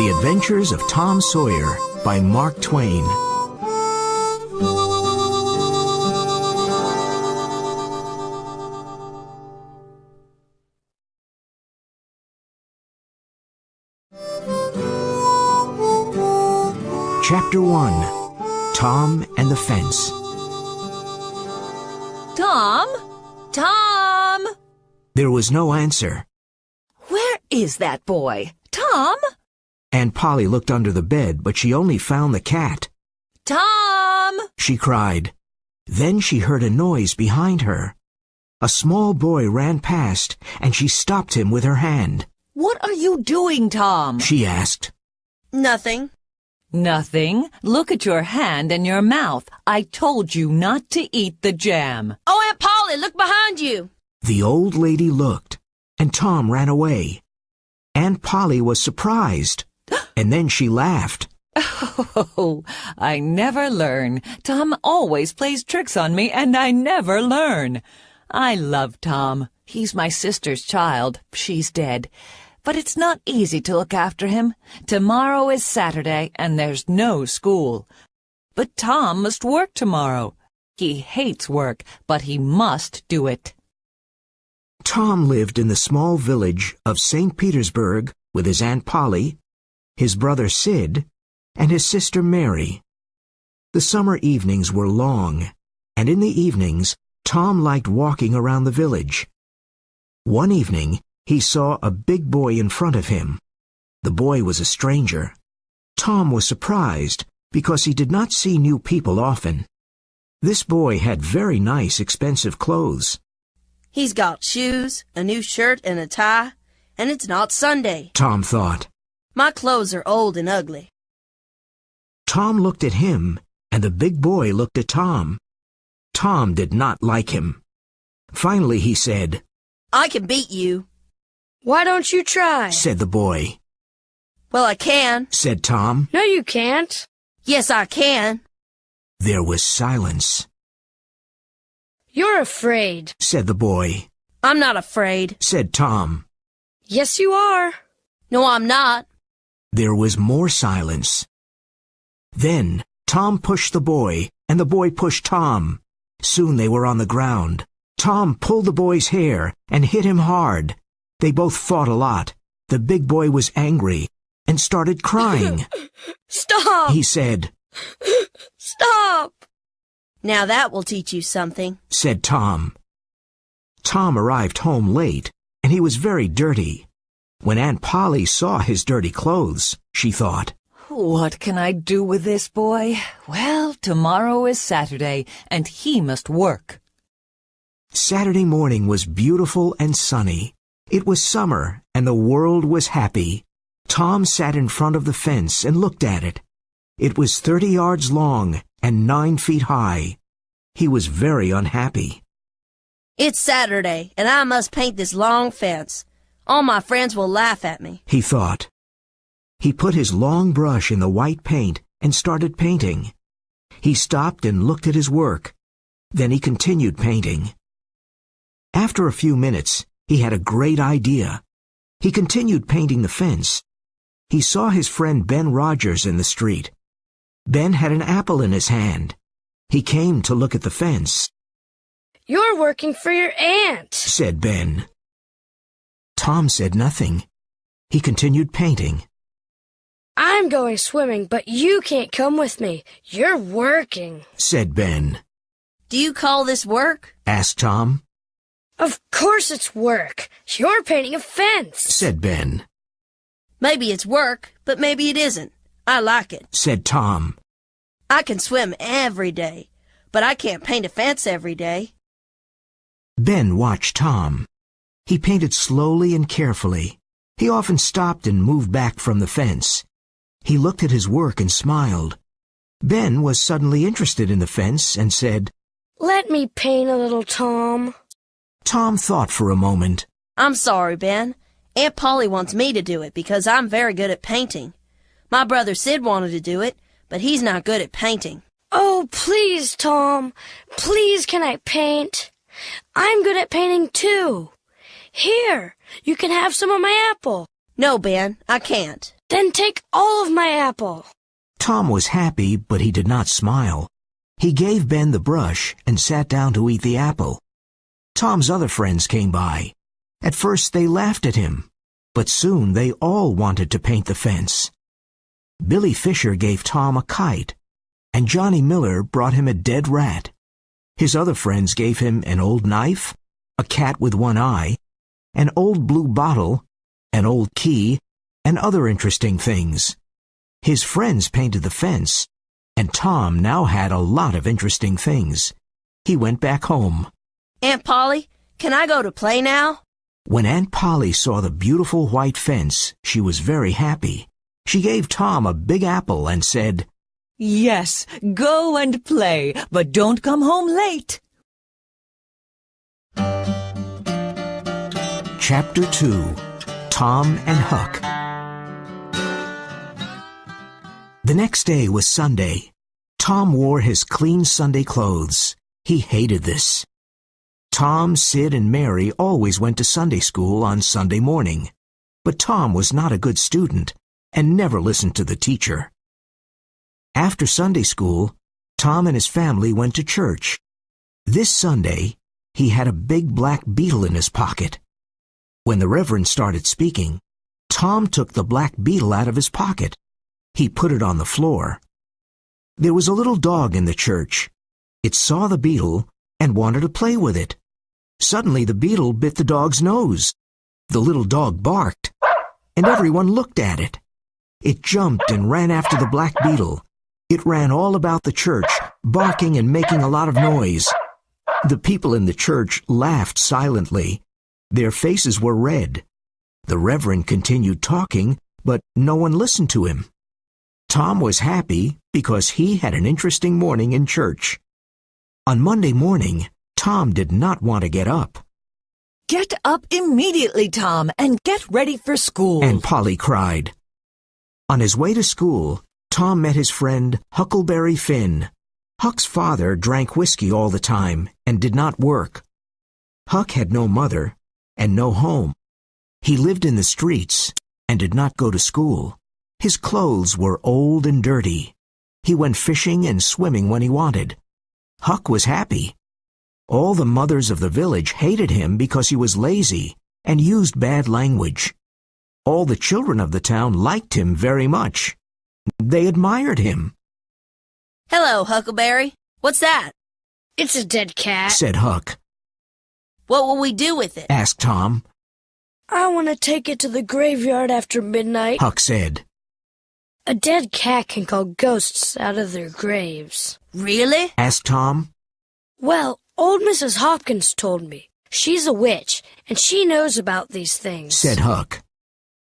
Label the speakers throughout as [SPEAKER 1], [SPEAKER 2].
[SPEAKER 1] The Adventures of Tom Sawyer by Mark Twain. Chapter 1. Tom and the Fence.
[SPEAKER 2] Tom? Tom?
[SPEAKER 1] There was no answer.
[SPEAKER 2] Where is that boy? Tom?
[SPEAKER 1] Aunt Polly looked under the bed, but she only found the cat.
[SPEAKER 2] Tom!
[SPEAKER 1] She cried. Then she heard a noise behind her. A small boy ran past, and she stopped him with her hand.
[SPEAKER 2] What are you doing, Tom?
[SPEAKER 1] She asked.
[SPEAKER 3] Nothing.
[SPEAKER 2] Nothing. Look at your hand and your mouth. I told you not to eat the jam.
[SPEAKER 3] Oh, Aunt Polly, look behind you.
[SPEAKER 1] The old lady looked, and Tom ran away. Aunt Polly was surprised, and then she laughed.
[SPEAKER 2] Oh, I never learn. Tom always plays tricks on me, and I never learn. I love Tom. He's my sister's child. She's dead. But it's not easy to look after him. Tomorrow is Saturday, and there's no school. But Tom must work tomorrow. He hates work, but he must do it.
[SPEAKER 1] Tom lived in the small village of St. Petersburg with his Aunt Polly, his brother Sid, and his sister Mary. The summer evenings were long, and in the evenings, Tom liked walking around the village. One evening, he saw a big boy in front of him. The boy was a stranger. Tom was surprised because he did not see new people often. This boy had very nice, expensive clothes.
[SPEAKER 3] He's got shoes, a new shirt, and a tie, and it's not Sunday,
[SPEAKER 1] Tom thought.
[SPEAKER 3] My clothes are old and ugly.
[SPEAKER 1] Tom looked at him, and the big boy looked at Tom. Tom did not like him. Finally he said,
[SPEAKER 3] I can beat you.
[SPEAKER 4] Why don't you try?
[SPEAKER 1] said the boy.
[SPEAKER 3] Well, I can.
[SPEAKER 1] Said Tom.
[SPEAKER 4] No, you can't.
[SPEAKER 3] Yes, I can.
[SPEAKER 1] There was silence.
[SPEAKER 4] You're afraid,
[SPEAKER 1] said the boy.
[SPEAKER 3] I'm not afraid.
[SPEAKER 1] Said Tom.
[SPEAKER 4] Yes, you are.
[SPEAKER 3] No, I'm not.
[SPEAKER 1] There was more silence. Then Tom pushed the boy, and the boy pushed Tom. Soon they were on the ground. Tom pulled the boy's hair and hit him hard. They both fought a lot. The big boy was angry and started crying.
[SPEAKER 4] Stop!
[SPEAKER 1] He said.
[SPEAKER 4] Stop!
[SPEAKER 3] Now that will teach you something,
[SPEAKER 1] said Tom. Tom arrived home late, and he was very dirty. When Aunt Polly saw his dirty clothes, she thought,
[SPEAKER 2] What can I do with this boy? Well, tomorrow is Saturday, and he must work.
[SPEAKER 1] Saturday morning was beautiful and sunny. It was summer, and the world was happy. Tom sat in front of the fence and looked at it. It was 30 yards long and 9 feet high. He was very unhappy.
[SPEAKER 3] It's Saturday, and I must paint this long fence. All my friends will laugh at me,
[SPEAKER 1] he thought. He put his long brush in the white paint and started painting. He stopped and looked at his work. Then he continued painting. After a few minutes, he had a great idea. He continued painting the fence. He saw his friend Ben Rogers in the street. Ben had an apple in his hand. He came to look at the fence.
[SPEAKER 4] You're working for your aunt,
[SPEAKER 1] said Ben. Tom said nothing. He continued painting.
[SPEAKER 4] I'm going swimming, but you can't come with me. You're working,
[SPEAKER 1] said Ben.
[SPEAKER 3] Do you call this work?
[SPEAKER 1] Asked Tom.
[SPEAKER 4] Of course it's work. You're painting a fence,
[SPEAKER 1] said Ben.
[SPEAKER 3] Maybe it's work, but maybe it isn't. I like it,
[SPEAKER 1] said Tom.
[SPEAKER 3] I can swim every day, but I can't paint a fence every day.
[SPEAKER 1] Ben watched Tom. He painted slowly and carefully. He often stopped and moved back from the fence. He looked at his work and smiled. Ben was suddenly interested in the fence and said,
[SPEAKER 4] Let me paint a little, Tom.
[SPEAKER 1] Tom thought for a moment.
[SPEAKER 3] I'm sorry, Ben. Aunt Polly wants me to do it because I'm very good at painting. My brother Sid wanted to do it, but he's not good at painting.
[SPEAKER 4] Oh, please, Tom. Please, can I paint? I'm good at painting, too. Here, you can have some of my apple.
[SPEAKER 3] No, Ben, I can't.
[SPEAKER 4] Then take all of my apple.
[SPEAKER 1] Tom was happy, but he did not smile. He gave Ben the brush and sat down to eat the apple. Tom's other friends came by. At first they laughed at him, but soon they all wanted to paint the fence. Billy Fisher gave Tom a kite, and Johnny Miller brought him a dead rat. His other friends gave him an old knife, a cat with one eye, an old blue bottle, an old key, and other interesting things. His friends painted the fence, and Tom now had a lot of interesting things. He went back home.
[SPEAKER 3] Aunt Polly, can I go to play now?
[SPEAKER 1] When Aunt Polly saw the beautiful white fence, she was very happy. She gave Tom a big apple and said,
[SPEAKER 2] Yes, go and play, but don't come home late.
[SPEAKER 1] Chapter 2. Tom and Huck. The next day was Sunday. Tom wore his clean Sunday clothes. He hated this. Tom, Sid, and Mary always went to Sunday school on Sunday morning. But Tom was not a good student and never listened to the teacher. After Sunday school, Tom and his family went to church. This Sunday, he had a big black beetle in his pocket. When the Reverend started speaking, Tom took the black beetle out of his pocket. He put it on the floor. There was a little dog in the church. It saw the beetle and wanted to play with it. Suddenly the beetle bit the dog's nose. The little dog barked, and everyone looked at it. It jumped and ran after the black beetle. It ran all about the church, barking and making a lot of noise. The people in the church laughed silently. Their faces were red. The Reverend continued talking, but no one listened to him. Tom was happy because he had an interesting morning in church. On Monday morning, Tom did not want to get up.
[SPEAKER 2] Get up immediately, Tom, and get ready for school.
[SPEAKER 1] Aunt Polly cried. On his way to school, Tom met his friend Huckleberry Finn. Huck's father drank whiskey all the time and did not work. Huck had no mother and no home. He lived in the streets and did not go to school. His clothes were old and dirty. He went fishing and swimming when he wanted. Huck was happy. All the mothers of the village hated him because he was lazy and used bad language. All the children of the town liked him very much. They admired him.
[SPEAKER 3] Hello, Huckleberry. What's that?
[SPEAKER 4] It's a dead cat.
[SPEAKER 1] Said Huck.
[SPEAKER 3] What will we do with it?
[SPEAKER 1] Asked Tom.
[SPEAKER 4] I want to take it to the graveyard after midnight.
[SPEAKER 1] Huck said.
[SPEAKER 4] A dead cat can call ghosts out of their graves.
[SPEAKER 3] Really?
[SPEAKER 1] Asked Tom.
[SPEAKER 4] Well, old Mrs. Hopkins told me. She's a witch, and she knows about these things.
[SPEAKER 1] Said Huck.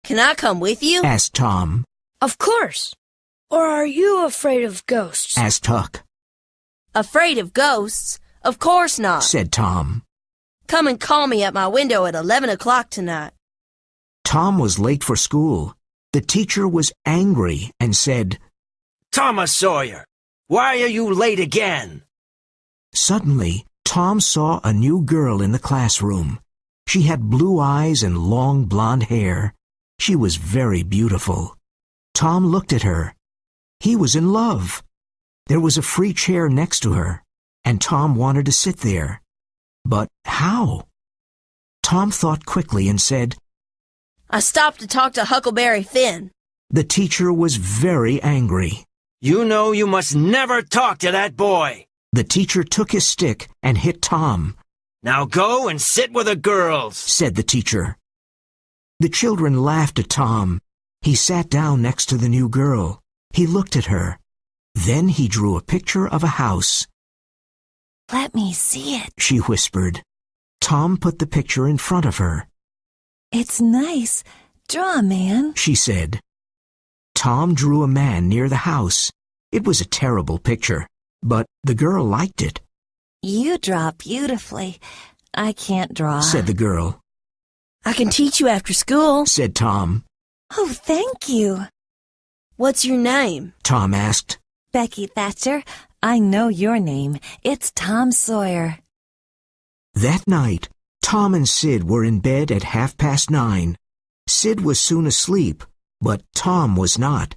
[SPEAKER 3] Can I come with you?
[SPEAKER 1] Asked Tom.
[SPEAKER 4] Of course. Or are you afraid of ghosts?
[SPEAKER 1] Asked Huck.
[SPEAKER 3] Afraid of ghosts? Of course not.
[SPEAKER 1] Said Tom.
[SPEAKER 3] Come and call me at my window at 11 o'clock tonight.
[SPEAKER 1] Tom was late for school. The teacher was angry and said,
[SPEAKER 5] Thomas Sawyer, why are you late again?
[SPEAKER 1] Suddenly, Tom saw a new girl in the classroom. She had blue eyes and long blonde hair. She was very beautiful. Tom looked at her. He was in love. There was a free chair next to her, and Tom wanted to sit there. But how? Tom thought quickly and said,
[SPEAKER 3] I stopped to talk to Huckleberry Finn.
[SPEAKER 1] The teacher was very angry.
[SPEAKER 5] You know you must never talk to that boy.
[SPEAKER 1] The teacher took his stick and hit Tom.
[SPEAKER 5] Now go and sit with the girls,
[SPEAKER 1] said the teacher. The children laughed at Tom. He sat down next to the new girl. He looked at her. Then he drew a picture of a house.
[SPEAKER 2] Let me see it.
[SPEAKER 1] She whispered. Tom put the picture in front of her.
[SPEAKER 2] It's nice. Draw a man,
[SPEAKER 1] she said. Tom drew a man near the house. It was a terrible picture, but the girl liked it.
[SPEAKER 2] You draw beautifully. I can't draw,
[SPEAKER 1] said the girl.
[SPEAKER 3] I can teach you after school,
[SPEAKER 1] said Tom.
[SPEAKER 2] Oh, thank you.
[SPEAKER 3] What's your name?
[SPEAKER 1] Tom asked.
[SPEAKER 2] Becky Thatcher. I know your name. It's Tom Sawyer.
[SPEAKER 1] That night, Tom and Sid were in bed at 9:30. Sid was soon asleep, But Tom was not.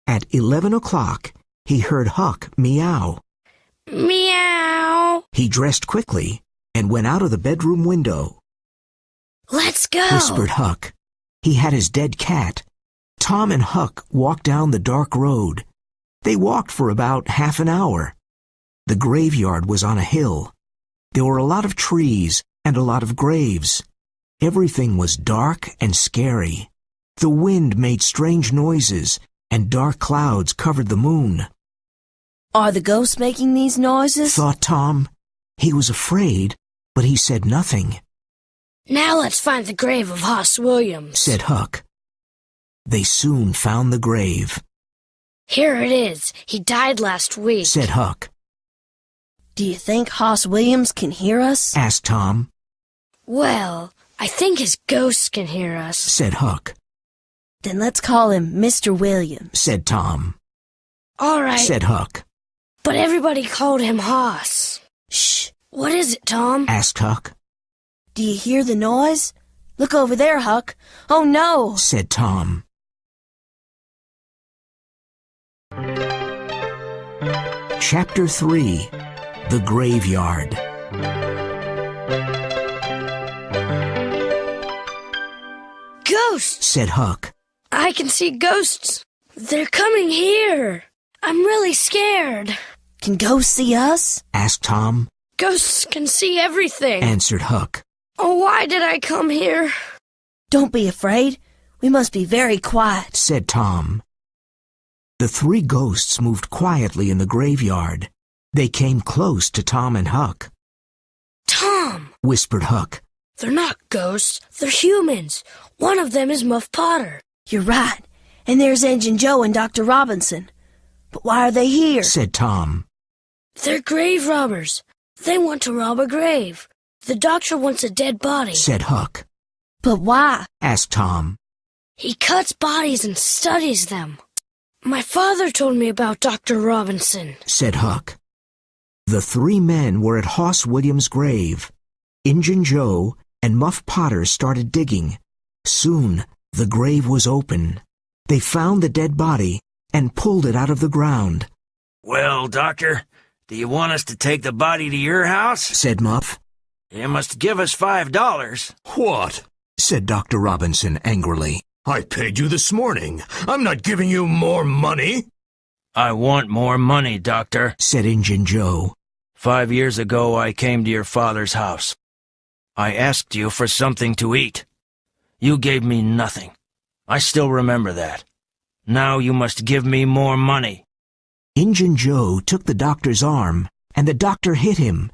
[SPEAKER 1] At 11 o'clock, he heard Huck meow.
[SPEAKER 4] Meow.
[SPEAKER 1] He dressed quickly and went out of the bedroom window.
[SPEAKER 4] Let's go,
[SPEAKER 1] Whispered Huck. He had his dead cat. Tom and Huck walked down the dark road. They walked for about half an hour. The graveyard was on a hill. There were a lot of trees and a lot of graves. Everything was dark and scary. The wind made strange noises, and dark clouds covered the moon.
[SPEAKER 3] Are the ghosts making these noises?
[SPEAKER 1] Thought Tom. He was afraid, but he said nothing.
[SPEAKER 4] Now let's find the grave of Hoss Williams,
[SPEAKER 1] Said Huck. They soon found the grave.
[SPEAKER 4] Here it is. He died last week,
[SPEAKER 1] Said Huck.
[SPEAKER 3] Do you think Hoss Williams can hear us?
[SPEAKER 1] Asked Tom.
[SPEAKER 4] Well, I think his ghosts can hear us,
[SPEAKER 1] Said Huck.
[SPEAKER 3] Then let's call him Mr. Williams.
[SPEAKER 1] Said Tom.
[SPEAKER 4] All right,
[SPEAKER 1] Said Huck.
[SPEAKER 4] but everybody called him Hoss.
[SPEAKER 3] Shh.
[SPEAKER 4] What is it, Tom?
[SPEAKER 1] Asked Huck.
[SPEAKER 3] Do you hear the noise? Look over there, Huck. Oh, no.
[SPEAKER 1] Said Tom. Chapter 3. The Graveyard.
[SPEAKER 4] Ghosts!
[SPEAKER 1] Said Huck.
[SPEAKER 4] I can see ghosts. They're coming here. I'm really scared.
[SPEAKER 3] Can ghosts see us?
[SPEAKER 1] Asked Tom.
[SPEAKER 4] Ghosts can see everything.
[SPEAKER 1] Answered Huck.
[SPEAKER 4] Oh, why did I come here?
[SPEAKER 3] Don't be afraid. We must be very quiet.
[SPEAKER 1] Said Tom. The three ghosts moved quietly in the graveyard. They came close to Tom and Huck.
[SPEAKER 4] Tom!
[SPEAKER 1] Whispered Huck.
[SPEAKER 4] They're not ghosts. They're humans. One of them is Muff Potter.
[SPEAKER 3] You're right. And there's Engine Joe and Dr. Robinson. But why are they here?
[SPEAKER 1] Said Tom.
[SPEAKER 4] They're grave robbers. They want to rob a grave. The doctor wants a dead body.
[SPEAKER 1] Said Huck.
[SPEAKER 3] But why?
[SPEAKER 1] Asked Tom.
[SPEAKER 4] He cuts bodies and studies them. My father told me about Dr. Robinson.
[SPEAKER 1] Said Huck. The three men were at Hoss Williams' grave. Injun Joe and Muff Potter started digging. Soon the grave was open. They found the dead body and pulled it out of the ground.
[SPEAKER 5] Well, Doctor, do you want us to take the body to your house?
[SPEAKER 1] Said Muff.
[SPEAKER 5] You must give us $5.
[SPEAKER 6] What?
[SPEAKER 1] Said Dr. Robinson angrily.
[SPEAKER 6] I paid you this morning. I'm not giving you more money.
[SPEAKER 5] I want more money, Doctor.
[SPEAKER 1] Said Injun Joe.
[SPEAKER 5] 5 years ago I came to your father's house. I asked you for something to eat. You gave me nothing. I still remember that. Now you must give me more money.
[SPEAKER 1] Injun Joe took the doctor's arm, and the doctor hit him.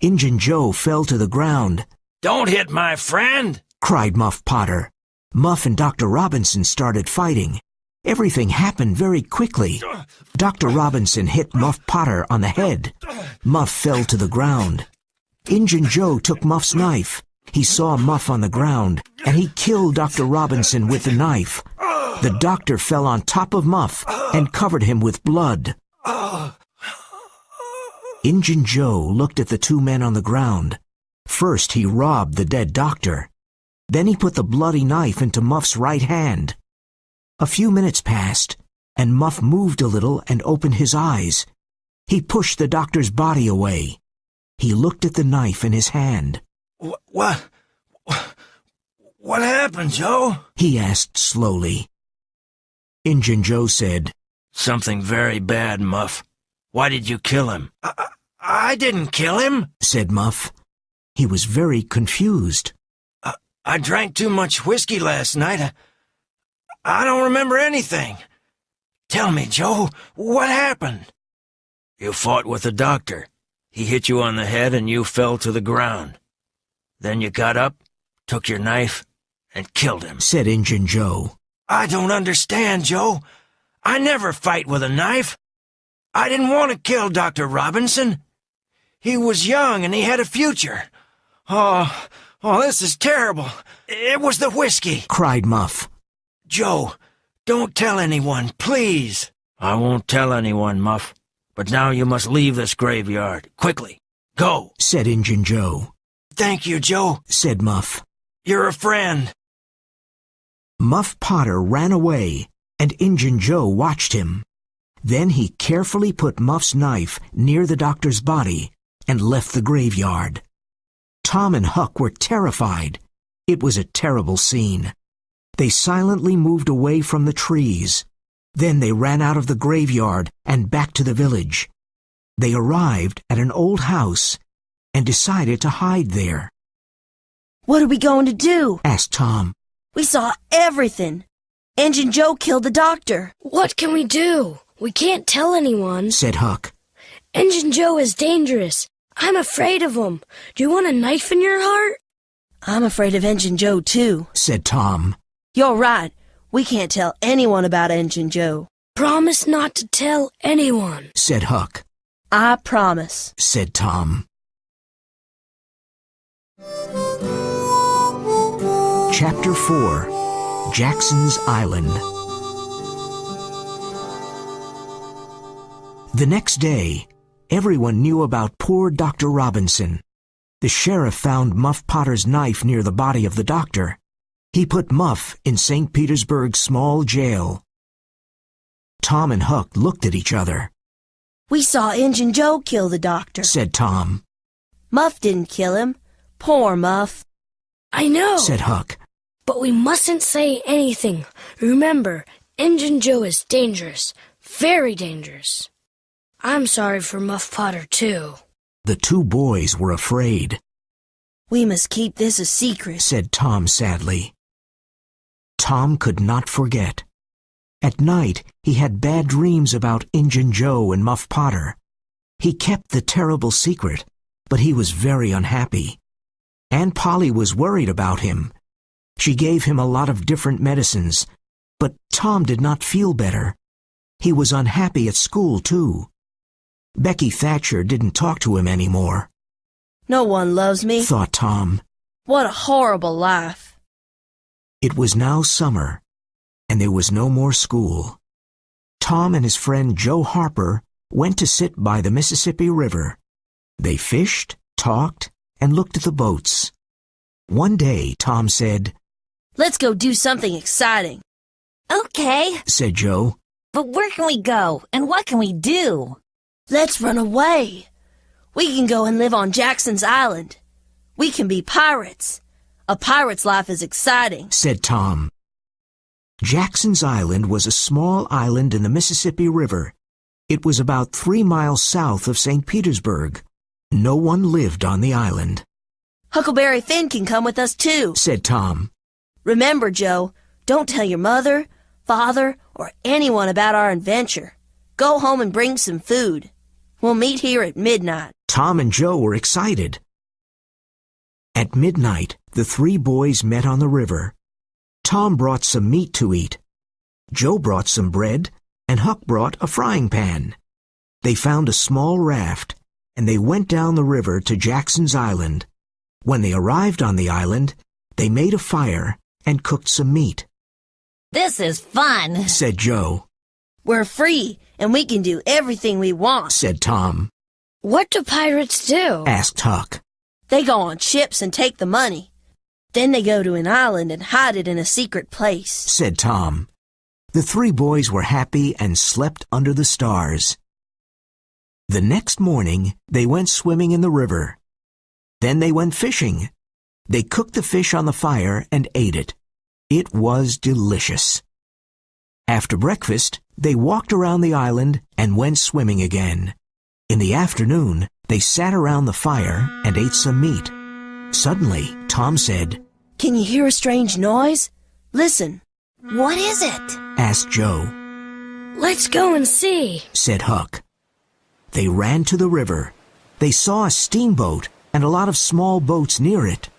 [SPEAKER 1] Injun Joe fell to the ground.
[SPEAKER 5] Don't hit my friend!
[SPEAKER 1] Cried Muff Potter. Muff and Dr. Robinson started fighting. Everything happened very quickly. Dr. Robinson hit Muff Potter on the head. Muff fell to the ground. Injun Joe took Muff's knife. He saw Muff on the ground, and he killed Dr. Robinson with the knife. The doctor fell on top of Muff and covered him with blood. Injun Joe looked at the two men on the ground. First he robbed the dead doctor. Then he put the bloody knife into Muff's right hand. A few minutes passed, and Muff moved a little and opened his eyes. He pushed the doctor's body away. He looked at the knife in his hand.
[SPEAKER 5] What happened, Joe?
[SPEAKER 1] He asked slowly. Injun Joe said,
[SPEAKER 5] Something very bad, Muff. Why did you kill him? I didn't kill him,
[SPEAKER 1] said Muff. He was very confused.
[SPEAKER 5] I drank too much whiskey last night. I don't remember anything. Tell me, Joe, what happened? You fought with the doctor. He hit you on the head and you fell to the ground. Then you got up, took your knife, and killed him,
[SPEAKER 1] said Injun Joe.
[SPEAKER 5] I don't understand, Joe. I never fight with a knife. I didn't want to kill Dr. Robinson. He was young and he had a future. Oh, this is terrible. It was the whiskey,
[SPEAKER 1] cried Muff.
[SPEAKER 5] Joe, don't tell anyone, please. I won't tell anyone, Muff. But now you must leave this graveyard. Quickly. Go,
[SPEAKER 1] said Injun Joe.
[SPEAKER 5] Thank you, Joe,
[SPEAKER 1] said Muff.
[SPEAKER 5] You're a friend.
[SPEAKER 1] Muff Potter ran away, and Injun Joe watched him. Then he carefully put Muff's knife near the doctor's body and left the graveyard. Tom and Huck were terrified. It was a terrible scene. They silently moved away from the trees. Then they ran out of the graveyard and back to the village. They arrived at an old house and decided to hide there.
[SPEAKER 3] "What are we going to do?"
[SPEAKER 1] asked Tom.
[SPEAKER 3] "We saw everything. Injun Joe killed the doctor."
[SPEAKER 4] What can we do? We can't tell anyone,
[SPEAKER 1] said Huck.
[SPEAKER 4] Injun Joe is dangerous. I'm afraid of him. Do you want a knife in your heart?
[SPEAKER 3] "I'm afraid of Injun Joe, too,"
[SPEAKER 1] said Tom.
[SPEAKER 3] "You're right. We can't tell anyone about Injun Joe."
[SPEAKER 4] Promise not to tell anyone,
[SPEAKER 1] said Huck.
[SPEAKER 3] "I promise,"
[SPEAKER 1] said Tom. Chapter 4. Jackson's Island. The next day, everyone knew about poor Dr. Robinson. The sheriff found Muff Potter's knife near the body of the doctor. He put Muff in St. Petersburg's small jail. Tom and Huck looked at each other.
[SPEAKER 3] "We saw Injun Joe kill the doctor,"
[SPEAKER 1] said Tom.
[SPEAKER 3] "Muff didn't kill him. Poor Muff."
[SPEAKER 4] I know,
[SPEAKER 1] said Huck.
[SPEAKER 4] But we mustn't say anything. Remember, Injun Joe is dangerous. Very dangerous. I'm sorry for Muff Potter, too.
[SPEAKER 1] The two boys were afraid.
[SPEAKER 3] "We must keep this a secret,"
[SPEAKER 1] said Tom sadly. Tom could not forget. At night, he had bad dreams about Injun Joe and Muff Potter. He kept the terrible secret, but he was very unhappy. Aunt Polly was worried about him. She gave him a lot of different medicines, but Tom did not feel better. He was unhappy at school, too. Becky Thatcher didn't talk to him anymore.
[SPEAKER 3] "No one loves me,"
[SPEAKER 1] thought Tom.
[SPEAKER 3] "What a horrible life."
[SPEAKER 1] It was now summer, and there was no more school. Tom and his friend Joe Harper went to sit by the Mississippi River. They fished, talked, and looked at the boats. One day, Tom said,
[SPEAKER 3] "Let's go do something exciting."
[SPEAKER 2] Okay,
[SPEAKER 1] said Joe.
[SPEAKER 2] but where can we go, and what can we do?
[SPEAKER 3] "Let's run away. We can go and live on Jackson's Island. We can be pirates. A pirate's life is exciting,"
[SPEAKER 1] said Tom. Jackson's Island was a small island in the Mississippi River. It was about 3 miles south of St. Petersburg. No one lived on the island.
[SPEAKER 3] "Huckleberry Finn can come with us too,"
[SPEAKER 1] said Tom.
[SPEAKER 3] "Remember, Joe, don't tell your mother, father, or anyone about our adventure. Go home and bring some food. We'll meet here at midnight."
[SPEAKER 1] Tom and Joe were excited. At midnight, the 3 boys met on the river. Tom brought some meat to eat. Joe brought some bread, and Huck brought a frying pan. They found a small raft, and they went down the river to Jackson's Island. When they arrived on the island, they made a fire and cooked some meat.
[SPEAKER 2] This is fun,
[SPEAKER 1] said Joe.
[SPEAKER 3] "We're free, and we can do everything we want,"
[SPEAKER 1] said Tom.
[SPEAKER 4] What do pirates do?
[SPEAKER 1] Asked Huck.
[SPEAKER 3] "They go on ships and take the money. Then they go to an island and hide it in a secret place,"
[SPEAKER 1] said Tom. The 3 boys were happy and slept under the stars. The next morning, they went swimming in the river. Then they went fishing. They cooked the fish on the fire and ate it. It was delicious. After breakfast, they walked around the island and went swimming again. In the afternoon, they sat around the fire and ate some meat. Suddenly, Tom said,
[SPEAKER 3] "Can you hear a strange noise? Listen."
[SPEAKER 2] What is it?
[SPEAKER 1] asked Joe.
[SPEAKER 4] Let's go and see,
[SPEAKER 1] said Huck. They ran to the river. They saw a steamboat and a lot of small boats near it,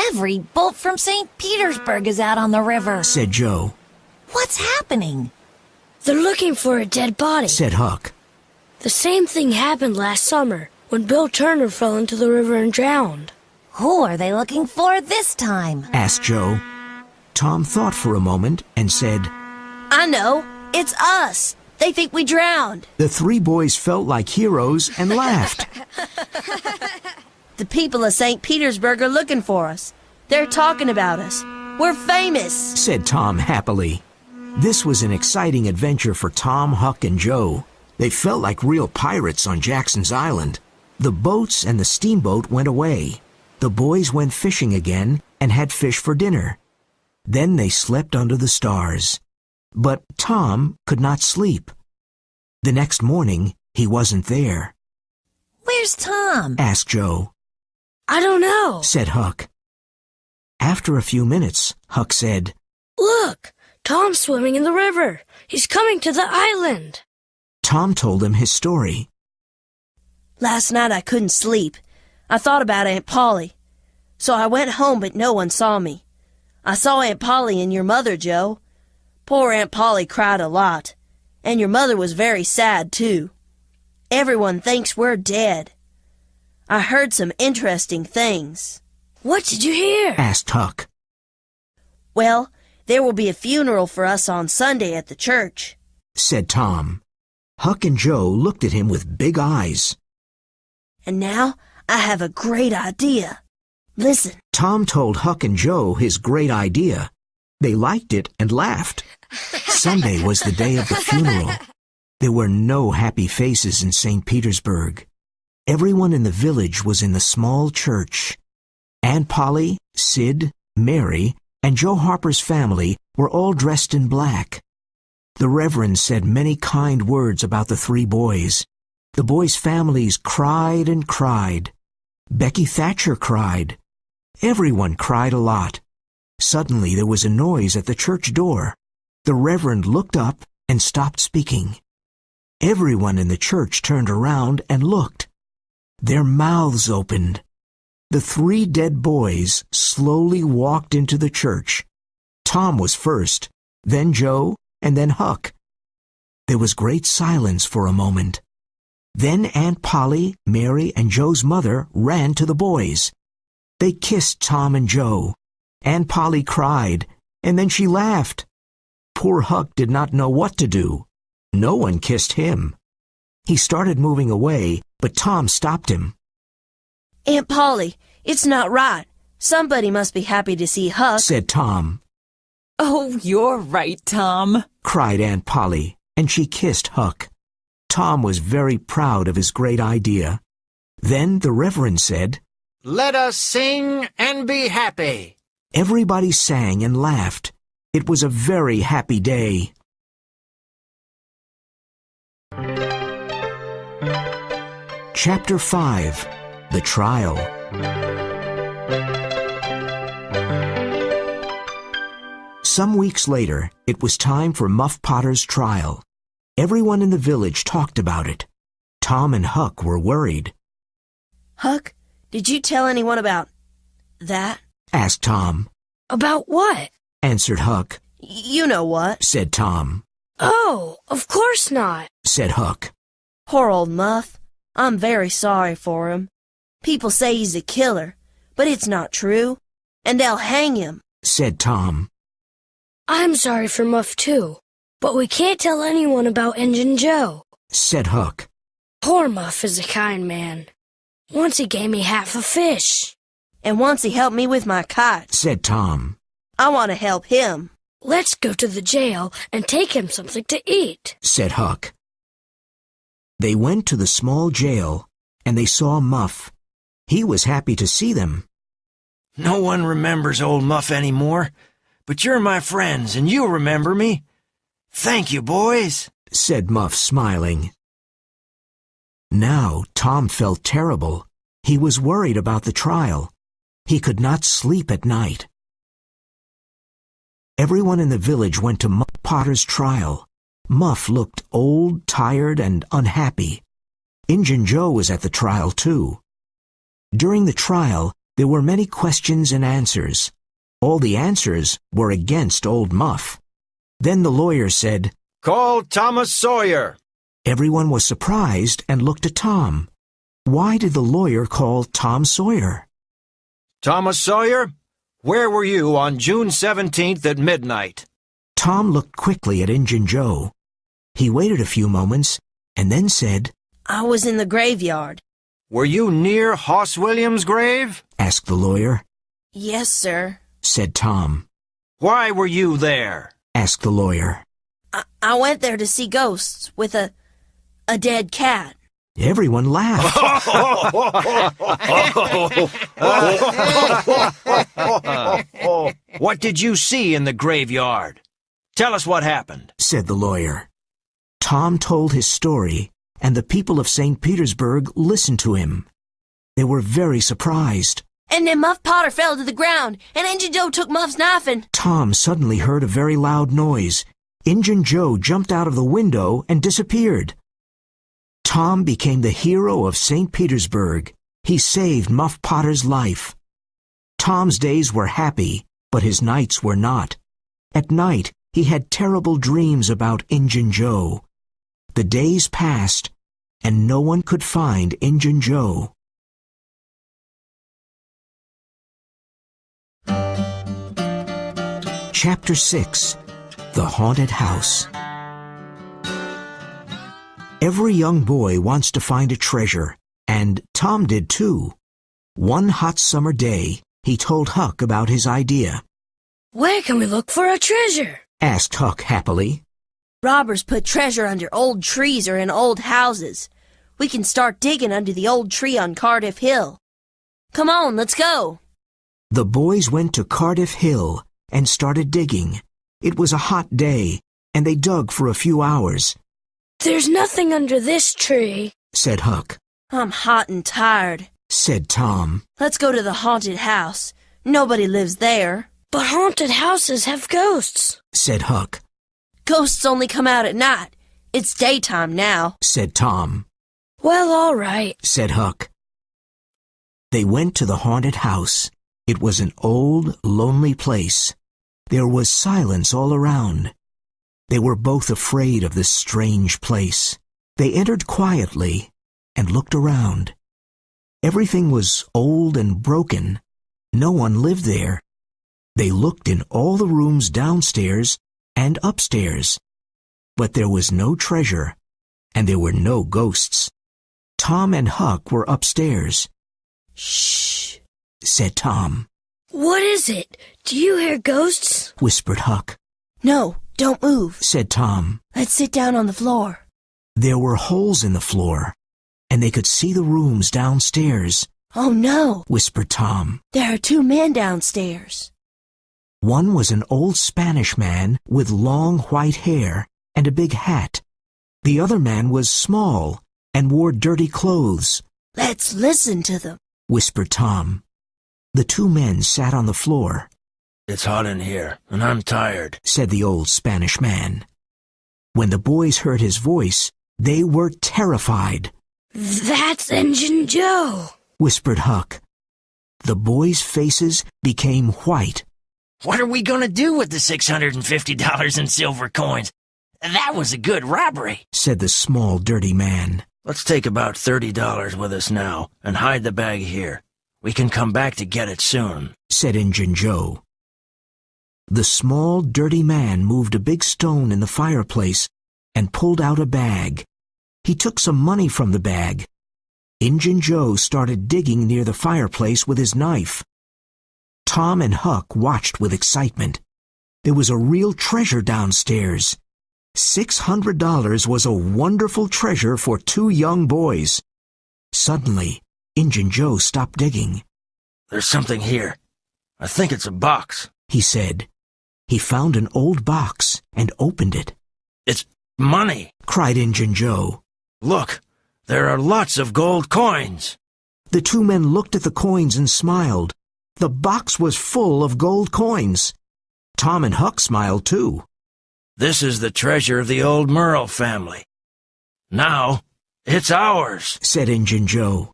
[SPEAKER 2] Every boat from St. Petersburg is out on the river,
[SPEAKER 1] said Joe.
[SPEAKER 2] What's happening?
[SPEAKER 4] They're looking for a dead body.
[SPEAKER 1] Said Huck.
[SPEAKER 4] The same thing happened last summer when Bill Turner fell into the river and drowned.
[SPEAKER 2] Who are they looking for this time?
[SPEAKER 1] Asked Joe. Tom thought for a moment and said,
[SPEAKER 3] "I know. It's us. They think we drowned."
[SPEAKER 1] The 3 boys felt like heroes and laughed.
[SPEAKER 3] "The people of St. Petersburg are looking for us. They're talking about us. We're famous,
[SPEAKER 1] said Tom happily. This was an exciting adventure for Tom, Huck, and Joe. They felt like real pirates on Jackson's Island. The boats and the steamboat went away. The boys went fishing again and had fish for dinner. Then they slept under the stars. But Tom could not sleep. The next morning, he wasn't there.
[SPEAKER 2] Where's Tom?
[SPEAKER 1] Asked Joe.
[SPEAKER 4] I don't know,
[SPEAKER 1] Said Huck. After a few minutes, Huck said,
[SPEAKER 4] Look, Tom's swimming in the river. He's coming to the island.
[SPEAKER 1] Tom told him his story.
[SPEAKER 3] Last night I couldn't sleep. I thought about Aunt Polly. So I went home, but no one saw me. I saw Aunt Polly and your mother, Joe. Poor Aunt Polly cried a lot. And your mother was very sad, too. Everyone thinks we're dead. I heard some interesting things.
[SPEAKER 4] What did you hear?
[SPEAKER 1] Asked Huck.
[SPEAKER 3] Well, there will be a funeral for us on Sunday at the church,
[SPEAKER 1] Said Tom. Huck and Joe looked at him with big eyes.
[SPEAKER 3] And now I have a great idea. Listen.
[SPEAKER 1] Tom told Huck and Joe his great idea. They liked it and laughed. Sunday was the day of the funeral. There were no happy faces in St. Petersburg. Everyone in the village was in the small church. Aunt Polly, Sid, Mary, and Joe Harper's family were all dressed in black. The Reverend said many kind words about the three boys. The boys' families cried and cried. Becky Thatcher cried. Everyone cried a lot. Suddenly there was a noise at the church door. The Reverend looked up and stopped speaking. Everyone in the church turned around and looked. Their mouths opened. The three dead boys slowly walked into the church. Tom was first, then Joe, and then Huck. There was great silence for a moment. Then Aunt Polly, Mary, and Joe's mother ran to the boys. They kissed Tom and Joe. Aunt Polly cried, and then she laughed. Poor Huck did not know what to do. No one kissed him. He started moving away, but Tom stopped him.
[SPEAKER 3] Aunt Polly, it's not right. Somebody must be happy to see Huck,
[SPEAKER 1] Said Tom.
[SPEAKER 2] Oh, you're right, Tom,
[SPEAKER 1] Cried Aunt Polly, and she kissed Huck. Tom was very proud of his great idea. Then the Reverend said,
[SPEAKER 5] Let us sing and be happy.
[SPEAKER 1] Everybody sang and laughed. It was a very happy day. Chapter 5. The Trial. Some weeks later, it was time for Muff Potter's trial. Everyone in the village talked about it. Tom and Huck were worried.
[SPEAKER 3] Huck, did you tell anyone about that?
[SPEAKER 1] Asked Tom.
[SPEAKER 4] About what?
[SPEAKER 1] Answered Huck.
[SPEAKER 3] You know what,
[SPEAKER 1] Said Tom.
[SPEAKER 4] Oh, of course not.
[SPEAKER 1] Said Huck.
[SPEAKER 3] Poor old Muff. I'm very sorry for him. People say he's a killer, but it's not true, and they'll hang him,
[SPEAKER 1] Said Tom.
[SPEAKER 4] I'm sorry for Muff, too. But we can't tell anyone about Injun Joe.
[SPEAKER 1] Said Huck.
[SPEAKER 4] Poor Muff is a kind man. Once he gave me half a fish.
[SPEAKER 3] And once he helped me with my kite.
[SPEAKER 1] Said Tom.
[SPEAKER 3] I want to help him.
[SPEAKER 4] Let's go to the jail and take him something to eat.
[SPEAKER 1] Said Huck. They went to the small jail, and they saw Muff. He was happy to see them.
[SPEAKER 5] No one remembers old Muff anymore, but you're my friends and you'll remember me. Thank you, boys,
[SPEAKER 1] Said Muff, smiling. Now Tom felt terrible. He was worried about the trial. He could not sleep at night. Everyone in the village went to Muff Potter's trial. Muff looked old, tired, and unhappy. Injun Joe was at the trial, too. During the trial, there were many questions and answers. All the answers were against old Muff. Then the lawyer said,
[SPEAKER 5] Call Thomas Sawyer.
[SPEAKER 1] Everyone was surprised and looked at Tom. Why did the lawyer call Tom Sawyer?
[SPEAKER 5] Thomas Sawyer, where were you on June 17th at midnight?
[SPEAKER 1] Tom looked quickly at Injun Joe. He waited a few moments and then said,
[SPEAKER 3] I was in the graveyard.
[SPEAKER 5] Were you near Hoss Williams' grave?
[SPEAKER 1] Asked the lawyer.
[SPEAKER 3] Yes, sir.
[SPEAKER 1] Said Tom.
[SPEAKER 5] Why were you there?
[SPEAKER 1] asked the lawyer.
[SPEAKER 3] I went there to see ghosts with a dead cat.
[SPEAKER 1] Everyone laughed.
[SPEAKER 5] What did you see in the graveyard? Tell us what happened,
[SPEAKER 1] said the lawyer. Tom told his story, and the people of St. Petersburg listened to him. They were very surprised.
[SPEAKER 3] And then Muff Potter fell to the ground, and Injun Joe took Muff's knife and...
[SPEAKER 1] Tom suddenly heard a very loud noise. Injun Joe jumped out of the window and disappeared. Tom became the hero of St. Petersburg. He saved Muff Potter's life. Tom's days were happy, but his nights were not. At night, he had terrible dreams about Injun Joe. The days passed, and no one could find Injun Joe. Chapter 6. The Haunted House. Every young boy wants to find a treasure, and Tom did too. One hot summer day, he told Huck about his idea.
[SPEAKER 4] Where can we look for a treasure?
[SPEAKER 1] Asked Huck happily.
[SPEAKER 3] Robbers put treasure under old trees or in old houses. We can start digging under the old tree on Cardiff Hill. Come on, let's go.
[SPEAKER 1] The boys went to Cardiff Hill and started digging. It was a hot day, and they dug for a few hours.
[SPEAKER 4] There's nothing under this tree,
[SPEAKER 1] said Huck.
[SPEAKER 3] I'm hot and tired,
[SPEAKER 1] said Tom.
[SPEAKER 3] Let's go to the haunted house. Nobody lives there.
[SPEAKER 4] But haunted houses have ghosts,
[SPEAKER 1] said Huck.
[SPEAKER 3] Ghosts only come out at night. It's daytime now,
[SPEAKER 1] said Tom.
[SPEAKER 4] Well, all right,
[SPEAKER 1] said Huck. They went to the haunted house. It was an old, lonely place. There was silence all around. They were both afraid of this strange place. They entered quietly and looked around. Everything was old and broken. No one lived there. They looked in all the rooms downstairs and upstairs. But there was no treasure, and there were no ghosts. Tom and Huck were upstairs.
[SPEAKER 3] Shh,
[SPEAKER 1] said Tom.
[SPEAKER 4] What is it? Do you hear ghosts?
[SPEAKER 1] Whispered Huck.
[SPEAKER 3] No, don't move,
[SPEAKER 1] said Tom.
[SPEAKER 3] Let's sit down on the floor.
[SPEAKER 1] There were holes in the floor, and they could see the rooms downstairs.
[SPEAKER 3] Oh no,
[SPEAKER 1] whispered Tom.
[SPEAKER 3] There are two men downstairs.
[SPEAKER 1] One was an old Spanish man with long white hair and a big hat. The other man was small and wore dirty clothes.
[SPEAKER 3] Let's listen to them,
[SPEAKER 1] whispered Tom. The two men sat on the floor.
[SPEAKER 5] It's hot in here, and I'm tired,
[SPEAKER 1] said the old Spanish man. When the boys heard his voice, they were terrified.
[SPEAKER 4] That's Injun Joe,
[SPEAKER 1] whispered Huck. The boys' faces became white.
[SPEAKER 5] What are we going to do with the $650 in silver coins? That was a good robbery,
[SPEAKER 1] said the small, dirty man.
[SPEAKER 5] Let's take about $30 with us now and hide the bag here. We can come back to get it soon,
[SPEAKER 1] said Injun Joe. The small, dirty man moved a big stone in the fireplace and pulled out a bag. He took some money from the bag. Injun Joe started digging near the fireplace with his knife. Tom and Huck watched with excitement. There was a real treasure downstairs. $600 was a wonderful treasure for two young boys. Suddenly, Injun Joe stopped digging.
[SPEAKER 5] There's something here. I think it's a box,
[SPEAKER 1] he said. He found an old box and opened it.
[SPEAKER 5] It's money,
[SPEAKER 1] cried Injun Joe.
[SPEAKER 5] Look, there are lots of gold coins.
[SPEAKER 1] The two men looked at the coins and smiled. The box was full of gold coins. Tom and Huck smiled too.
[SPEAKER 5] This is the treasure of the old Merle family. Now, it's ours,
[SPEAKER 1] said Injun Joe.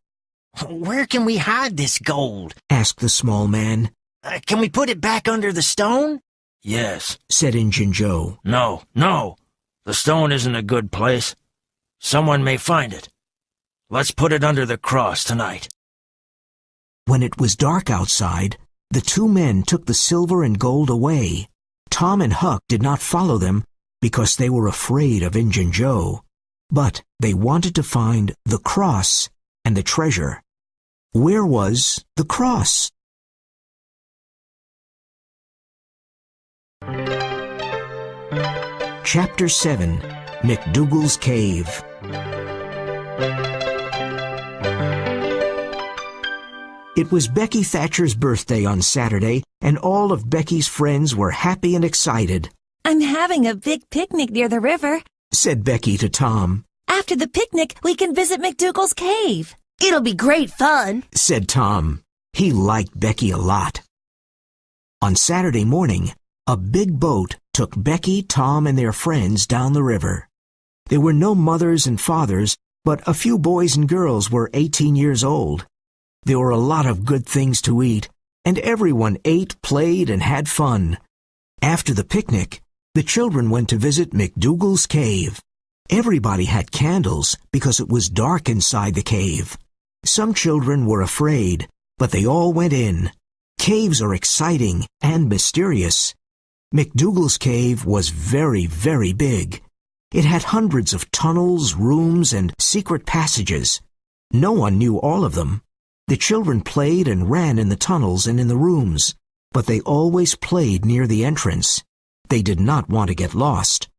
[SPEAKER 5] Where can we hide this gold?
[SPEAKER 1] Asked the small man.
[SPEAKER 5] Can we put it back under the stone? Yes, said Injun Joe. No, the stone isn't a good place. Someone may find it. Let's put it under the cross tonight.
[SPEAKER 1] When it was dark outside, the two men took the silver and gold away. Tom and Huck did not follow them because they were afraid of Injun Joe. But they wanted to find the cross and the treasure. Where was the cross? Chapter 7. McDougal's Cave. It was Becky Thatcher's birthday on Saturday, and all of Becky's friends were happy and excited.
[SPEAKER 2] I'm having a big picnic near the river,
[SPEAKER 1] said Becky to Tom.
[SPEAKER 2] After the picnic, we can visit McDougal's cave.
[SPEAKER 3] It'll be great fun,
[SPEAKER 1] said Tom. He liked Becky a lot. On Saturday morning, a big boat took Becky, Tom, and their friends down the river. There were no mothers and fathers, but a few boys and girls were 18 years old. There were a lot of good things to eat, and everyone ate, played, and had fun. After the picnic, the children went to visit McDougal's cave. Everybody had candles because it was dark inside the cave. Some children were afraid, but they all went in. Caves are exciting and mysterious. McDougal's cave was very, very big. It had hundreds of tunnels, rooms, and secret passages. No one knew all of them. The children played and ran in the tunnels and in the rooms, but they always played near the entrance. They did not want to get lost.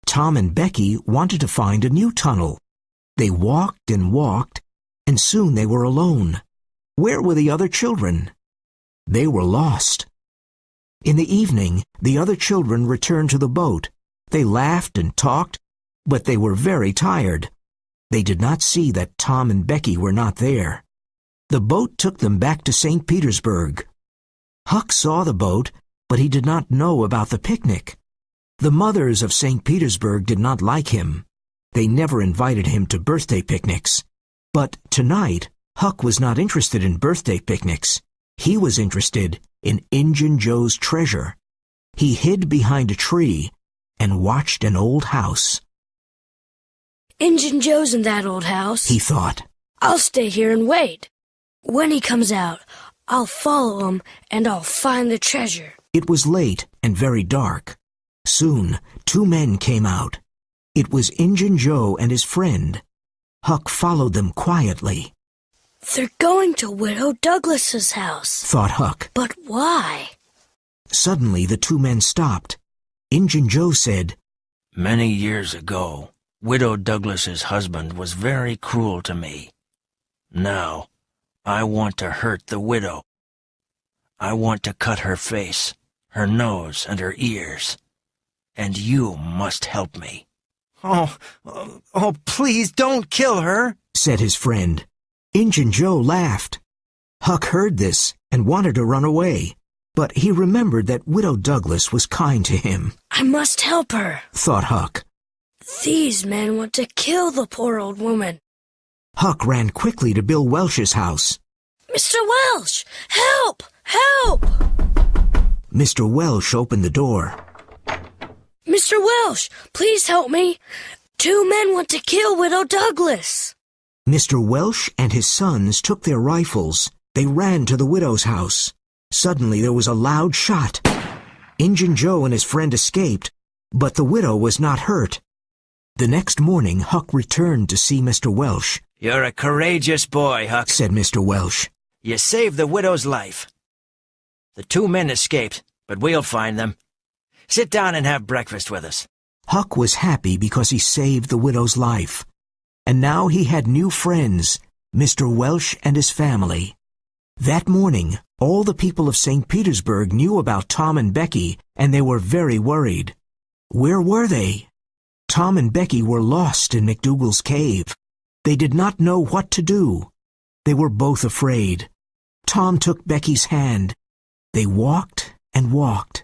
[SPEAKER 1] Tom and Becky wanted to find a new tunnel. They walked, and soon they were alone. Where were the other children? They were lost. In the evening, the other children returned to the boat. They laughed and talked, but they were very tired. They did not see that Tom and Becky were not there. The boat took them back to St. Petersburg. Huck saw the boat, but he did not know about the picnic. The mothers of St. Petersburg did not like him. They never invited him to birthday picnics. But tonight, Huck was not interested in birthday picnics. He was interested in Injun Joe's treasure. He hid behind a tree and watched an old house.
[SPEAKER 4] Injun Joe's in that old house,
[SPEAKER 1] he thought.
[SPEAKER 4] I'll stay here and wait. When he comes out, I'll follow him and I'll find the treasure.
[SPEAKER 1] It was late and very dark. Soon, two men came out. It was Injun Joe and his friend. Huck followed them quietly.
[SPEAKER 4] They're going to Widow Douglas's house,
[SPEAKER 1] thought Huck.
[SPEAKER 4] But why?
[SPEAKER 1] Suddenly the two men stopped. Injun Joe said,
[SPEAKER 5] Many years ago, Widow Douglas's husband was very cruel to me. Now, I want to hurt the widow. I want to cut her face, her nose, and her ears. And you must help me.
[SPEAKER 7] Oh, please don't kill her,
[SPEAKER 1] said his friend. Injun Joe laughed. Huck heard this and wanted to run away, but he remembered that Widow Douglas was kind to him.
[SPEAKER 4] I must help her,
[SPEAKER 1] thought Huck.
[SPEAKER 4] These men want to kill the poor old woman.
[SPEAKER 1] Huck ran quickly to Bill Welsh's house.
[SPEAKER 4] Mr. Welsh, help! Help!
[SPEAKER 1] Mr. Welsh opened the door.
[SPEAKER 4] Mr. Welsh, please help me. Two men want to kill Widow Douglas.
[SPEAKER 1] Mr. Welsh and his sons took their rifles. They ran to the widow's house. Suddenly there was a loud shot. Injun Joe and his friend escaped, but the widow was not hurt. The next morning, Huck returned to see Mr. Welsh.
[SPEAKER 5] You're a courageous boy, Huck,
[SPEAKER 1] said Mr. Welsh.
[SPEAKER 5] You saved the widow's life. The two men escaped, but we'll find them. Sit down and have breakfast with us.
[SPEAKER 1] Huck was happy because he saved the widow's life. And now he had new friends, Mr. Welsh and his family. That morning, all the people of St. Petersburg knew about Tom and Becky, and they were very worried. Where were they? Tom and Becky were lost in McDougal's cave. They did not know what to do. They were both afraid. Tom took Becky's hand. They walked and walked.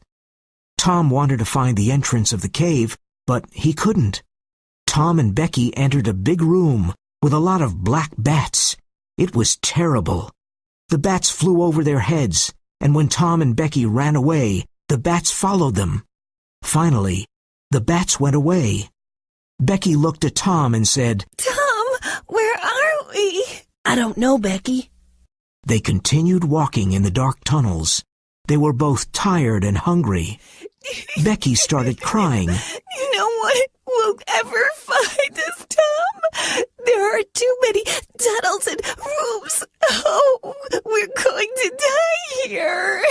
[SPEAKER 1] Tom wanted to find the entrance of the cave, but he couldn't. Tom and Becky entered a big room with a lot of black bats. It was terrible. The bats flew over their heads, and when Tom and Becky ran away, the bats followed them. Finally, the bats went away. Becky looked at Tom and said,
[SPEAKER 2] Tom, where are we?
[SPEAKER 3] I don't know, Becky.
[SPEAKER 1] They continued walking in the dark tunnels. They were both tired and hungry. Becky started crying.
[SPEAKER 2] No one will ever find us, Tom. There are too many tunnels and rooms. Oh, we're going to die here.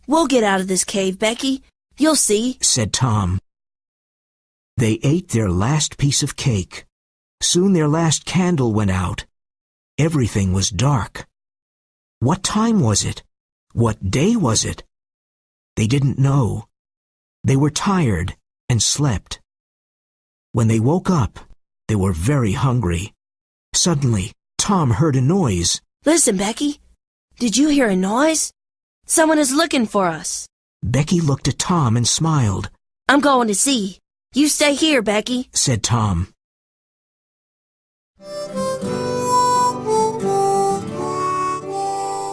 [SPEAKER 3] We'll get out of this cave, Becky. You'll see,
[SPEAKER 1] said Tom. They ate their last piece of cake. Soon their last candle went out. Everything was dark. What time was it? What day was it? They didn't know. They were tired and slept. When they woke up, they were very hungry. Suddenly, Tom heard a noise.
[SPEAKER 3] Listen, Becky. Did you hear a noise? Someone is looking for us.
[SPEAKER 1] Becky looked at Tom and smiled.
[SPEAKER 3] I'm going to see. You stay here, Becky,
[SPEAKER 1] said Tom.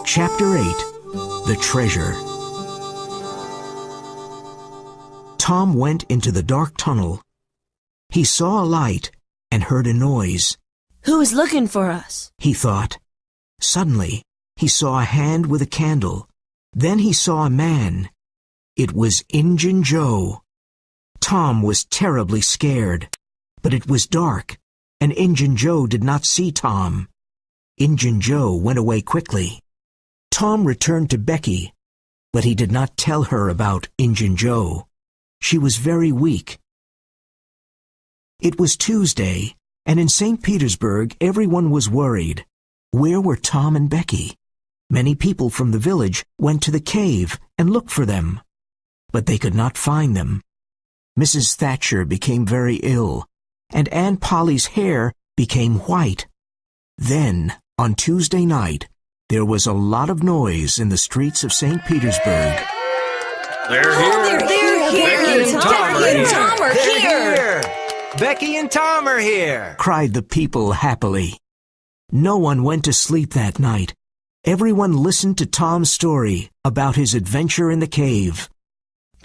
[SPEAKER 1] Chapter 8. The Treasure. Tom went into the dark tunnel. He saw a light and heard a noise.
[SPEAKER 3] Who is looking for us?
[SPEAKER 1] He thought. Suddenly, he saw a hand with a candle. Then he saw a man. It was Injun Joe. Tom was terribly scared, but it was dark, and Injun Joe did not see Tom. Injun Joe went away quickly. Tom returned to Becky, but he did not tell her about Injun Joe. She was very weak. It was Tuesday, and in St. Petersburg everyone was worried. Where were Tom and Becky? Many people from the village went to the cave and looked for them, but they could not find them. Mrs. Thatcher became very ill, and Aunt Polly's hair became white. Then, on Tuesday night, there was a lot of noise in the streets of St. Petersburg.
[SPEAKER 5] They're here.
[SPEAKER 2] They're here!
[SPEAKER 5] Becky and Tom are
[SPEAKER 7] They're
[SPEAKER 5] here.
[SPEAKER 7] Becky and Tom are here.
[SPEAKER 1] Cried the people happily. No one went to sleep that night. Everyone listened to Tom's story about his adventure in the cave.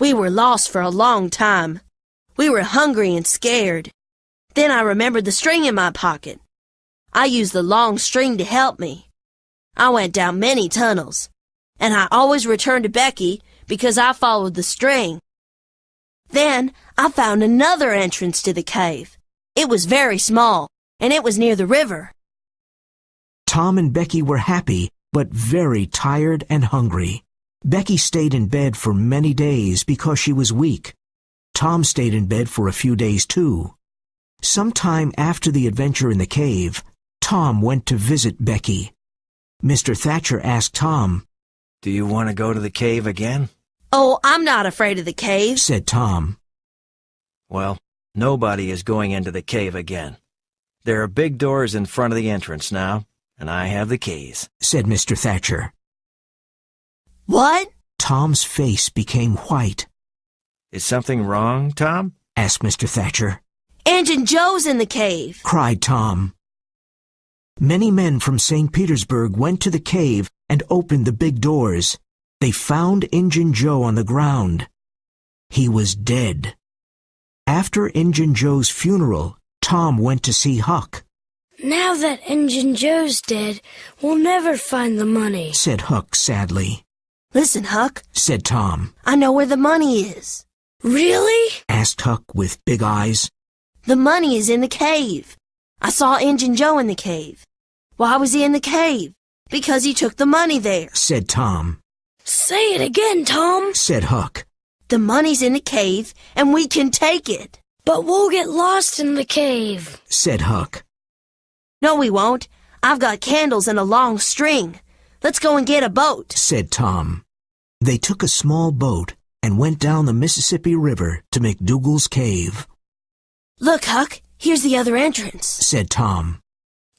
[SPEAKER 3] We were lost for a long time. We were hungry and scared. Then I remembered the string in my pocket. I used the long string to help me. I went down many tunnels, and I always returned to Becky because I followed the string. Then I found another entrance to the cave. It was very small, and it was near the river.
[SPEAKER 1] Tom and Becky were happy, but very tired and hungry. Becky stayed in bed for many days because she was weak. Tom stayed in bed for a few days too. Sometime after the adventure in the cave, Tom went to visit Becky. Mr. Thatcher asked Tom,
[SPEAKER 5] Do you want to go to the cave again?
[SPEAKER 3] Oh, I'm not afraid of the cave,
[SPEAKER 1] said Tom.
[SPEAKER 5] Well, nobody is going into the cave again. There are big doors in front of the entrance now, and I have the keys,
[SPEAKER 1] said Mr. Thatcher.
[SPEAKER 3] What?
[SPEAKER 1] Tom's face became white.
[SPEAKER 5] Is something wrong, Tom?
[SPEAKER 1] Asked Mr. Thatcher.
[SPEAKER 3] Injun Joe's in the cave,
[SPEAKER 1] Cried Tom. Many men from St. Petersburg went to the cave and opened the big doors. They found Injun Joe on the ground. He was dead. After Injun Joe's funeral, Tom went to see Huck.
[SPEAKER 4] Now that Injun Joe's dead, we'll never find the money,
[SPEAKER 1] Said Huck sadly.
[SPEAKER 3] Listen, Huck,
[SPEAKER 1] Said Tom.
[SPEAKER 3] I know where the money is.
[SPEAKER 4] Really?
[SPEAKER 1] Asked Huck with big eyes.
[SPEAKER 3] The money is in the cave. I saw Injun Joe in the cave. Why was he in the cave? Because he took the money there,
[SPEAKER 1] Said Tom.
[SPEAKER 4] Say it again, Tom.
[SPEAKER 1] Said Huck.
[SPEAKER 3] The money's in the cave, and we can take it.
[SPEAKER 4] But we'll get lost in the cave,
[SPEAKER 1] Said Huck.
[SPEAKER 3] No, we won't. I've got candles and a long string. Let's go and get a boat,
[SPEAKER 1] Said Tom. They took a small boat and went down the Mississippi River to McDougal's cave.
[SPEAKER 3] Look, Huck, here's the other entrance,
[SPEAKER 1] Said Tom.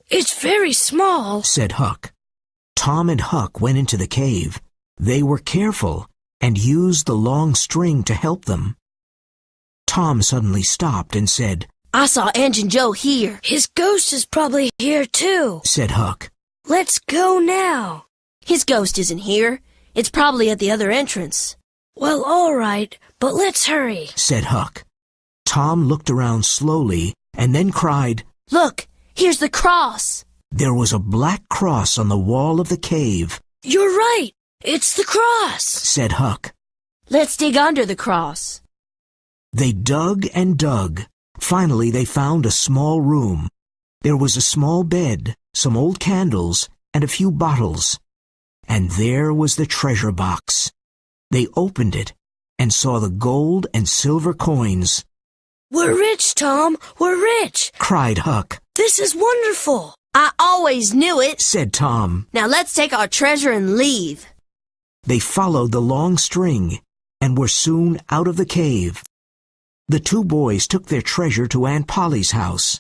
[SPEAKER 4] It's very small,
[SPEAKER 1] Said Huck. Tom and Huck went into the cave. They were careful and used the long string to help them. Tom suddenly stopped and said,
[SPEAKER 3] I saw Injun Joe here.
[SPEAKER 4] His ghost is probably here too.
[SPEAKER 1] Said Huck.
[SPEAKER 4] Let's go now.
[SPEAKER 3] His ghost isn't here. It's probably at the other entrance.
[SPEAKER 4] Well, all right, but let's hurry,
[SPEAKER 1] Said Huck. Tom looked around slowly and then cried,
[SPEAKER 3] Look, here's the cross.
[SPEAKER 1] There was a black cross on the wall of the cave.
[SPEAKER 4] You're right. It's the cross,
[SPEAKER 1] Said Huck.
[SPEAKER 3] Let's dig under the cross.
[SPEAKER 1] They dug and dug. Finally, they found a small room. There was a small bed, some old candles, and a few bottles. And there was the treasure box. They opened it and saw the gold and silver coins.
[SPEAKER 4] We're rich, Tom. We're rich.
[SPEAKER 1] cried Huck.
[SPEAKER 4] This is wonderful.
[SPEAKER 3] I always knew it,
[SPEAKER 1] said Tom.
[SPEAKER 3] Now let's take our treasure and leave.
[SPEAKER 1] They followed the long string and were soon out of the cave. The two boys took their treasure to Aunt Polly's house.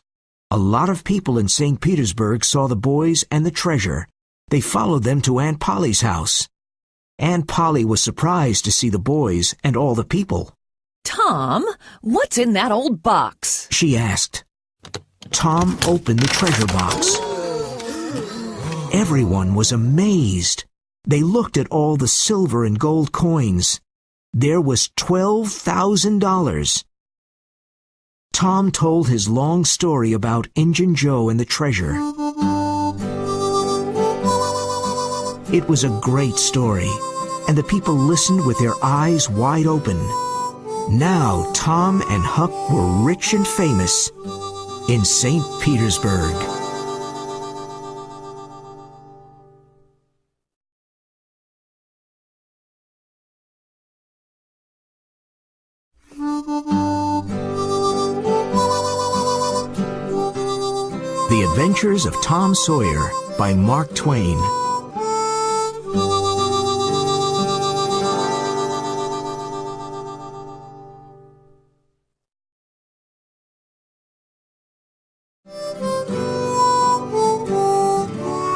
[SPEAKER 1] A lot of people in St. Petersburg saw the boys and the treasure. They followed them to Aunt Polly's house. Aunt Polly was surprised to see the boys and all the people.
[SPEAKER 2] Tom, what's in that old box?
[SPEAKER 1] She asked. Tom opened the treasure box. Everyone was amazed. They looked at all the silver and gold coins. There was $12,000. Tom told his long story about Injun Joe and the treasure. It was a great story, and the people listened with their eyes wide open. Now Tom and Huck were rich and famous in St. Petersburg. The Adventures of Tom Sawyer by Mark Twain.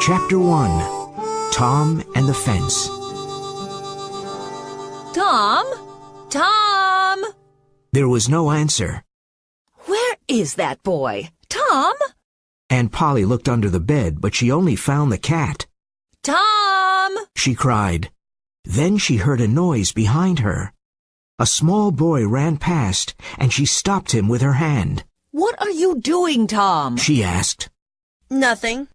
[SPEAKER 1] Chapter 1. Tom and the Fence.
[SPEAKER 2] Tom? Tom?
[SPEAKER 1] There was no answer.
[SPEAKER 2] Where is that boy? Tom?
[SPEAKER 1] Aunt Polly looked under the bed, but she only found the cat.
[SPEAKER 2] Tom!
[SPEAKER 1] She cried. Then she heard a noise behind her. A small boy ran past, and she stopped him with her hand.
[SPEAKER 2] What are you doing, Tom?
[SPEAKER 1] She asked.
[SPEAKER 3] Nothing.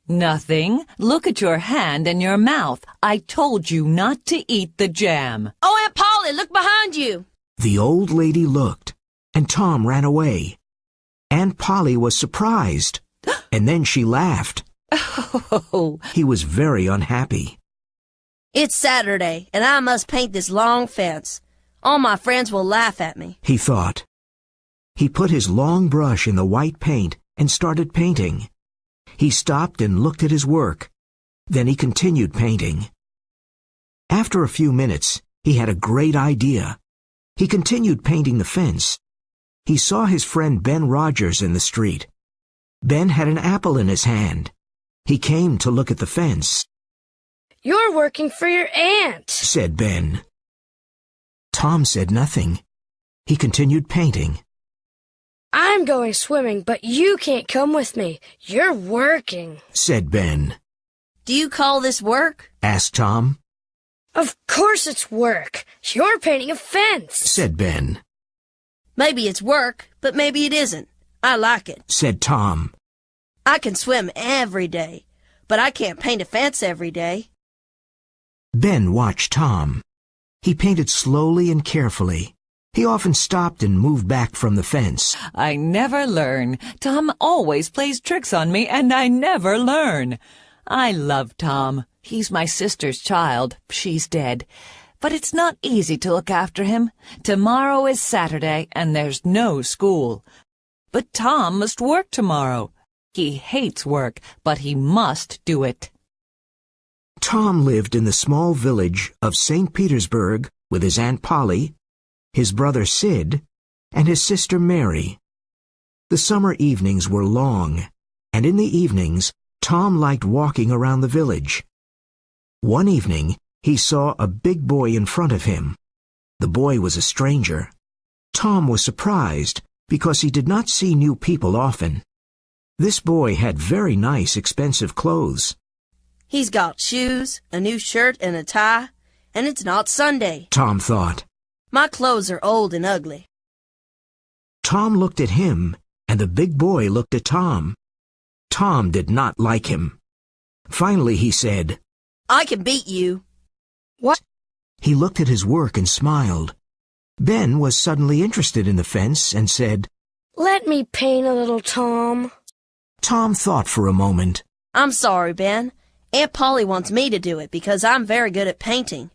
[SPEAKER 2] Nothing. Look at your hand and your mouth. I told you not to eat the jam.
[SPEAKER 3] Oh, Aunt Polly, look behind you.
[SPEAKER 1] The old lady looked, and Tom ran away. Aunt Polly was surprised, and then she laughed.
[SPEAKER 2] Oh,
[SPEAKER 1] He was very unhappy.
[SPEAKER 3] It's Saturday, and I must paint this long fence. All my friends will laugh at me.
[SPEAKER 1] He thought. He put his long brush in the white paint and started painting. He stopped and looked at his work. Then he continued painting. After a few minutes, he had a great idea. He continued painting the fence. He saw his friend Ben Rogers in the street. Ben had an apple in his hand. He came to look at the fence.
[SPEAKER 4] You're working for your aunt,
[SPEAKER 1] Said Ben. Tom said nothing. He continued painting.
[SPEAKER 4] I'm going swimming, but you can't come with me. You're working,
[SPEAKER 1] Said Ben.
[SPEAKER 3] Do you call this work?
[SPEAKER 1] Asked Tom.
[SPEAKER 4] Of course it's work. You're painting a fence,
[SPEAKER 1] Said Ben.
[SPEAKER 3] Maybe it's work, but maybe it isn't. I like it.
[SPEAKER 1] Said Tom.
[SPEAKER 3] I can swim every day, but I can't paint a fence every day.
[SPEAKER 1] Ben watched Tom. He painted slowly and carefully. He often stopped and moved back from the fence.
[SPEAKER 2] I never learn. Tom always plays tricks on me, and I never learn. I love Tom. He's my sister's child. She's dead. But it's not easy to look after him. Tomorrow is Saturday, and there's no school. But Tom must work tomorrow. He hates work, but he must do it.
[SPEAKER 1] Tom lived in the small village of St. Petersburg with his Aunt Polly, his brother Sid, and his sister Mary. The summer evenings were long, and in the evenings, Tom liked walking around the village. One evening, he saw a big boy in front of him. The boy was a stranger. Tom was surprised because he did not see new people often. This boy had very nice, expensive clothes.
[SPEAKER 3] He's got shoes, a new shirt, and a tie, and it's not Sunday.
[SPEAKER 1] Tom thought.
[SPEAKER 3] My clothes are old and ugly.
[SPEAKER 1] Tom looked at him, and the big boy looked at Tom. Tom did not like him. Finally he said,
[SPEAKER 3] I can beat you.
[SPEAKER 4] What?
[SPEAKER 1] He looked at his work and smiled. Ben was suddenly interested in the fence and said,
[SPEAKER 4] Let me paint a little, Tom.
[SPEAKER 1] Tom thought for a moment.
[SPEAKER 3] I'm sorry, Ben. Aunt Polly wants me to do it because I'm very good at painting.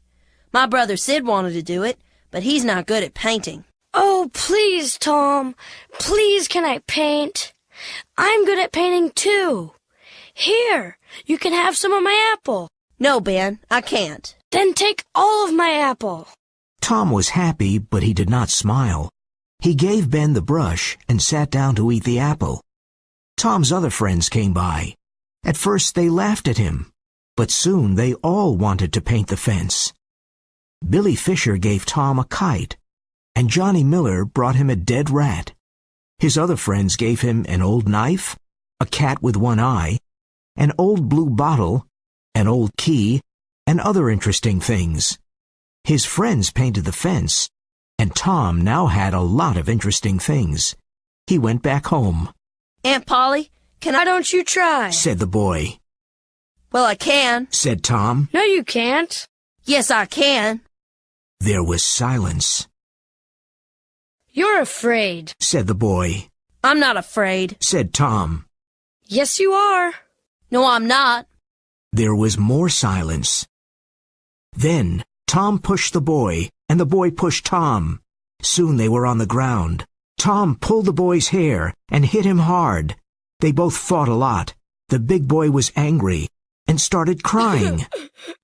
[SPEAKER 3] My brother Sid wanted to do it, but he's not good at painting.
[SPEAKER 4] Oh, please, Tom. Please, can I paint? I'm good at painting, too. Here, you can have some of my apple.
[SPEAKER 3] No, Ben, I can't.
[SPEAKER 4] Then take all of my apple.
[SPEAKER 1] Tom was happy, but he did not smile. He gave Ben the brush and sat down to eat the apple. Tom's other friends came by. At first they laughed at him, but soon they all wanted to paint the fence. Billy Fisher gave Tom a kite, and Johnny Miller brought him a dead rat. His other friends gave him an old knife, a cat with one eye, an old blue bottle, an old key, and other interesting things. His friends painted the fence, and Tom now had a lot of interesting things. He went back home.
[SPEAKER 3] Aunt Polly,
[SPEAKER 4] Why don't you try?
[SPEAKER 1] Said the boy.
[SPEAKER 3] Well, I can.
[SPEAKER 1] Said Tom.
[SPEAKER 4] No, you can't.
[SPEAKER 3] Yes, I can.
[SPEAKER 1] There was silence.
[SPEAKER 4] You're afraid.
[SPEAKER 1] Said the boy.
[SPEAKER 3] I'm not afraid.
[SPEAKER 1] Said Tom.
[SPEAKER 4] Yes, you are.
[SPEAKER 3] No, I'm not.
[SPEAKER 1] There was more silence. Then Tom pushed the boy, and the boy pushed Tom. Soon they were on the ground. Tom pulled the boy's hair and hit him hard. They both fought a lot. The big boy was angry and started crying.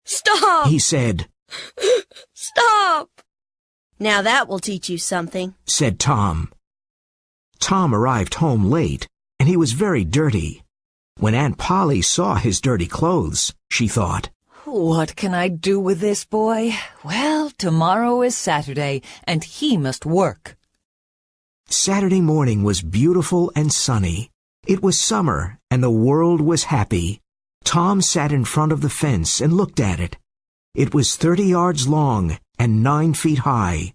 [SPEAKER 4] Stop!
[SPEAKER 1] He said.
[SPEAKER 4] Stop!
[SPEAKER 3] Now that will teach you something.
[SPEAKER 1] Said Tom. Tom arrived home late, and he was very dirty. When Aunt Polly saw his dirty clothes, she thought,
[SPEAKER 2] What can I do with this boy? Well, tomorrow is Saturday, and he must work.
[SPEAKER 1] Saturday morning was beautiful and sunny. It was summer, and the world was happy. Tom sat in front of the fence and looked at it. It was 30 yards long and 9 feet high.